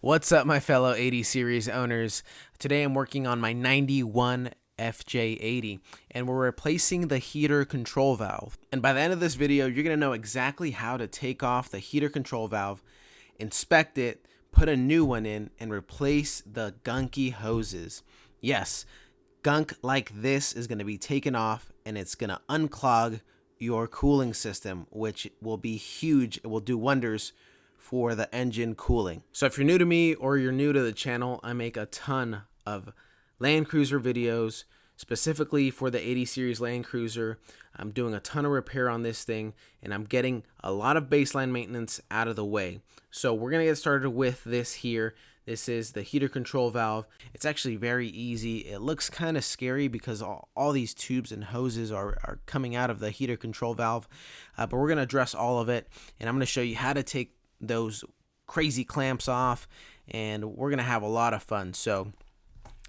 What's up, my fellow 80 series owners? Today I'm working on my 91 FJ80 and we're replacing the heater control valve. And by the end of this video, you're going to know exactly how to take off the heater control valve, inspect it, put a new one in, and replace the gunky hoses. Yes, gunk like this is going to be taken off and it's going to unclog your cooling system, which will be huge. It will do wonders for the engine cooling. So if you're new to me or you're new to the channel, I make a ton of Land Cruiser videos specifically for the 80 series Land Cruiser. I'm doing a ton of repair on this thing and I'm getting a lot of baseline maintenance out of the way. So we're gonna get started with this here. This is the heater control valve. It's actually very easy. It looks kind of scary because all these tubes and hoses are coming out of the heater control valve, but we're gonna address all of it and I'm gonna show you how to take those crazy clamps off, and we're gonna have a lot of fun. So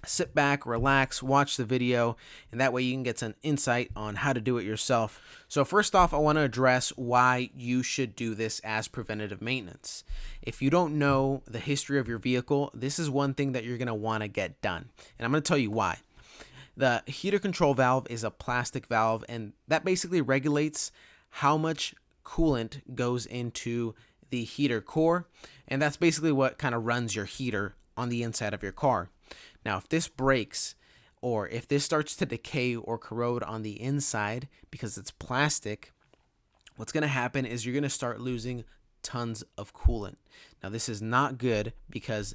sit back, relax, watch the video, and that way you can get some insight on how to do it yourself. So first off, I want to address why you should do this as preventative maintenance. If you don't know the history of your vehicle, this is one thing that you're going to want to get done, and I'm going to tell you why. The heater control valve is a plastic valve, and that basically regulates how much coolant goes into the heater core, and that's basically what kind of runs your heater on the inside of your car. Now, if this breaks or if this starts to decay or corrode on the inside because it's plastic, what's going to happen is you're going to start losing tons of coolant. Now, this is not good because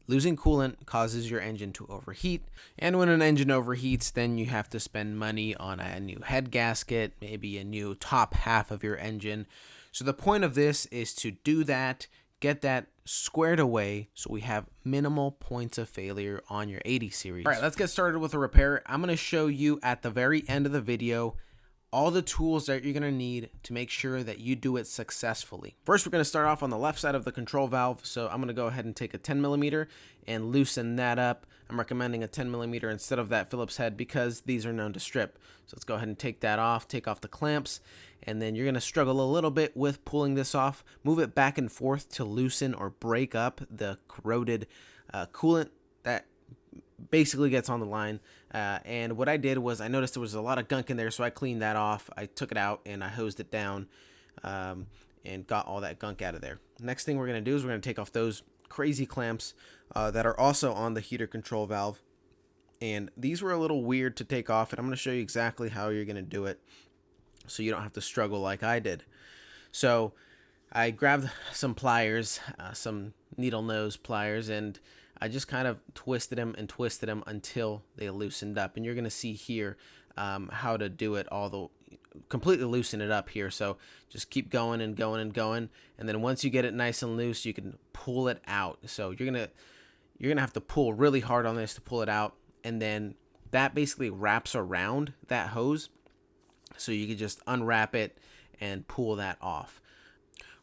losing coolant causes your engine to overheat, and when an engine overheats, then you have to spend money on a new head gasket, maybe a new top half of your engine. So the point of this is to do that, get that squared away so we have minimal points of failure on your 80 series. All right, let's get started with the repair. I'm going to show you at the very end of the video all the tools that you're going to need to make sure that you do it successfully. First, we're going to start off on the left side of the control valve. So I'm going to go ahead and take a 10mm and loosen that up. I'm recommending a 10mm instead of that Phillips head because these are known to strip. So let's go ahead and take that off, take off the clamps, and then you're going to struggle a little bit with pulling this off. Move it back and forth to loosen or break up the corroded coolant that basically gets on the line. And what I did was I noticed there was a lot of gunk in there, so I cleaned that off. I took it out and I hosed it down and got all that gunk out of there. Next thing we're going to do is we're going to take off those crazy clamps that are also on the heater control valve. And these were a little weird to take off, and I'm going to show you exactly how you're going to do it so you don't have to struggle like I did. So I grabbed some pliers, some needle nose pliers, and I just kind of twisted them until they loosened up. And you're going to see here how to do it completely loosen it up here. So just keep going and going and going. And then once you get it nice and loose, you can pull it out. So you're going to have to pull really hard on this to pull it out. And then that basically wraps around that hose. So you can just unwrap it and pull that off.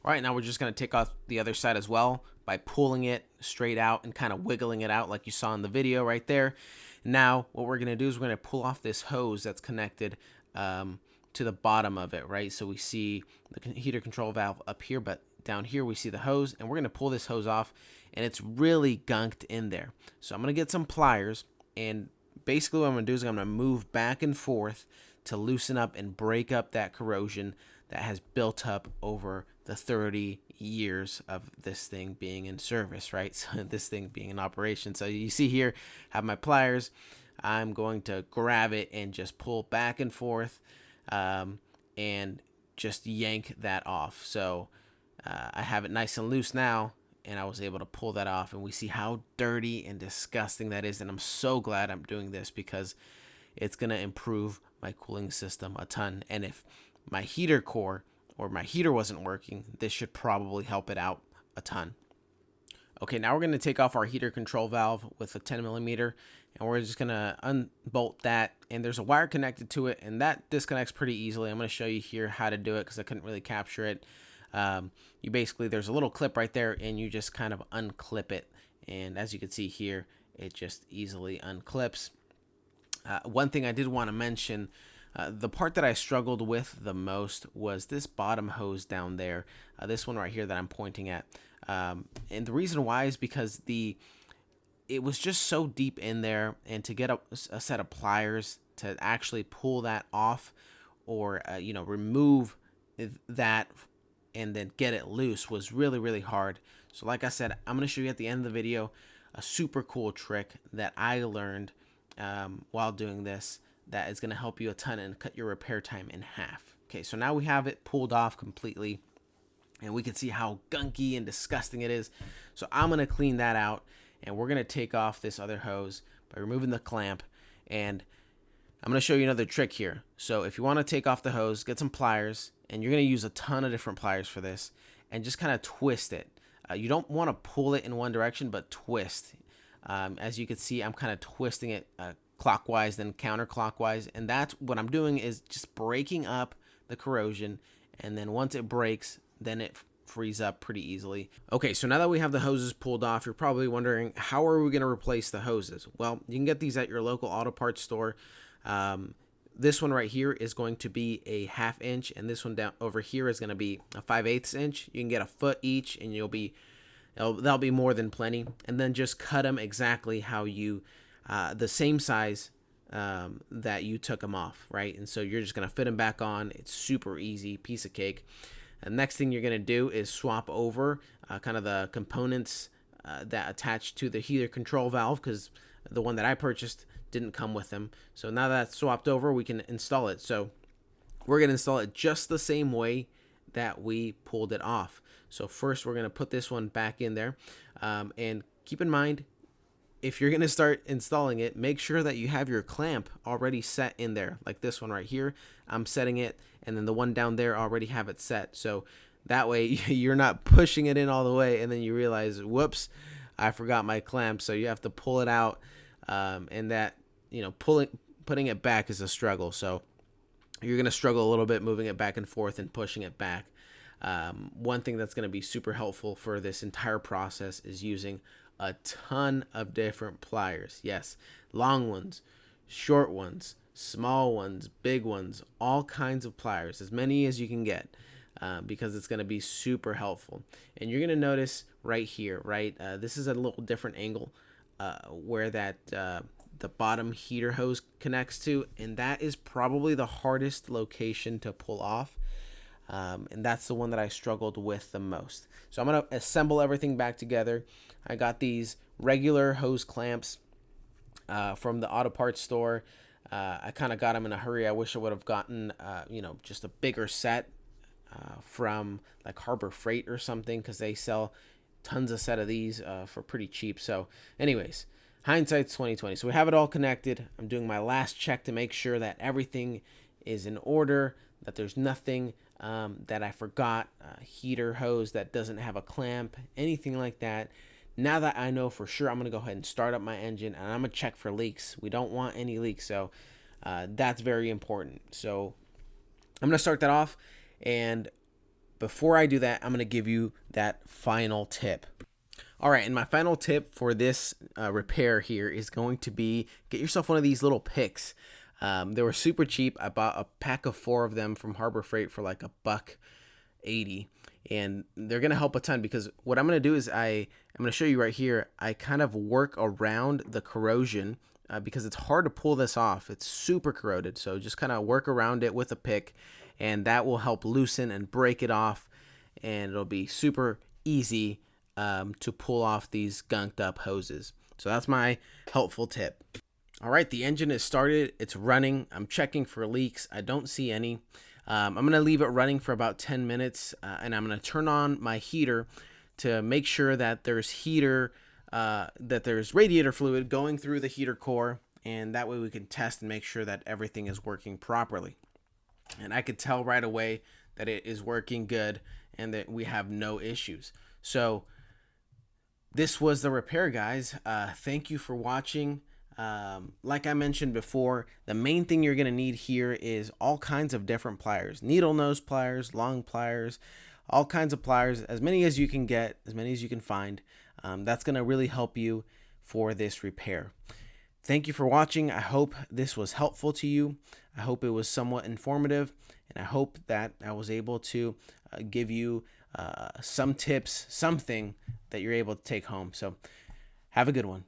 All right, now we're just going to take off the other side as well by pulling it straight out and kind of wiggling it out like you saw in the video right there. Now, what we're going to do is we're going to pull off this hose that's connected to the bottom of it, right? So we see the heater control valve up here, but down here we see the hose, and we're going to pull this hose off, and it's really gunked in there. So I'm going to get some pliers, and basically what I'm going to do is I'm going to move back and forth to loosen up and break up that corrosion that has built up over the 30 years of this thing being in service, right? So this thing being in operation. So you see here, I have my pliers. I'm going to grab it and just pull back and forth and just yank that off. So I have it nice and loose now, and I was able to pull that off, and we see how dirty and disgusting that is. And I'm so glad I'm doing this because it's going to improve my cooling system a ton. And if my heater core or my heater wasn't working, this should probably help it out a ton. Okay, now we're going to take off our heater control valve with a 10mm, and we're just going to unbolt that, and there's a wire connected to it, and that disconnects pretty easily. I'm going to show you here how to do it because I couldn't really capture it. There's a little clip right there, and you just kind of unclip it, and as you can see here, it just easily unclips. One thing I did want to mention, the part that I struggled with the most was this bottom hose down there, this one right here that I'm pointing at. And the reason why is because it was just so deep in there, and to get a set of pliers to actually pull that off, or remove that and then get it loose, was really, really hard. So like I said, I'm going to show you at the end of the video a super cool trick that I learned while doing this that is going to help you a ton and cut your repair time in half. Okay, so now we have it pulled off completely, and we can see how gunky and disgusting it is. So I'm going to clean that out, and we're going to take off this other hose by removing the clamp, and I'm going to show you another trick here. So if you want to take off the hose, get some pliers, and you're going to use a ton of different pliers for this, and just kind of twist it. You don't want to pull it in one direction, but twist. As you can see, I'm kind of twisting it clockwise, then counterclockwise, and that's what I'm doing, is just breaking up the corrosion, and then once it breaks, then it frees up pretty easily. Okay, so now that we have the hoses pulled off, you're probably wondering, how are we going to replace the hoses? Well, you can get these at your local auto parts store. This one right here is going to be a 1/2 inch, and this one down over here is going to be a 5/8 inch. You can get a foot each, and that'll be more than plenty. And then just cut them exactly how you, the same size that you took them off, right? And so you're just going to fit them back on. It's super easy, piece of cake. And next thing you're going to do is swap over kind of the components that attach to the heater control valve, because the one that I purchased didn't come with them. So now that's swapped over, we can install it. So we're going to install it just the same way that we pulled it off. So first we're going to put this one back in there, and keep in mind, if you're going to start installing it, make sure that you have your clamp already set in there. Like this one right here, I'm setting it, and then the one down there already have it set. So that way you're not pushing it in all the way, and then you realize, whoops, I forgot my clamp. So you have to pull it out, and that, putting it back is a struggle. So you're going to struggle a little bit moving it back and forth and pushing it back. One thing that's going to be super helpful for this entire process is using a ton of different pliers. Yes, long ones, short ones, small ones, big ones, all kinds of pliers, as many as you can get, because it's going to be super helpful. And you're going to notice right here, right? This is a little different angle where that the bottom heater hose connects to, and that is probably the hardest location to pull off. And that's the one that I struggled with the most. So I'm going to assemble everything back together. I got these regular hose clamps from the auto parts store. I kind of got them in a hurry. I wish I would have gotten, just a bigger set from like Harbor Freight or something, because they sell tons of set of these for pretty cheap. So anyways, hindsight's 2020. So we have it all connected. I'm doing my last check to make sure that everything is in order, that there's nothing that I forgot, heater hose that doesn't have a clamp, anything like that. Now that I know for sure, I'm going to go ahead and start up my engine, and I'm going to check for leaks. We don't want any leaks, so that's very important. So I'm going to start that off, and before I do that, I'm going to give you that final tip. All right, and my final tip for this repair here is going to be, get yourself one of these little picks. They were super cheap. I bought a pack of 4 of them from Harbor Freight for like $1.80, and they're gonna help a ton, because what I'm gonna do is I'm gonna show you right here. I kind of work around the corrosion because it's hard to pull this off. It's super corroded, so just kind of work around it with a pick, and that will help loosen and break it off, and it'll be super easy to pull off these gunked up hoses. So that's my helpful tip. All right, the engine is started. It's running. I'm checking for leaks. I don't see any. I'm going to leave it running for about 10 minutes, and I'm going to turn on my heater to make sure that there's radiator fluid going through the heater core, and that way we can test and make sure that everything is working properly. And I could tell right away that it is working good and that we have no issues. So this was the repair, guys. Thank you for watching. Like I mentioned before, the main thing you're going to need here is all kinds of different pliers, needle nose pliers, long pliers, all kinds of pliers, as many as you can get, as many as you can find. That's going to really help you for this repair. Thank you for watching. I hope this was helpful to you. I hope it was somewhat informative, and I hope that I was able to give you some tips, something that you're able to take home. So have a good one.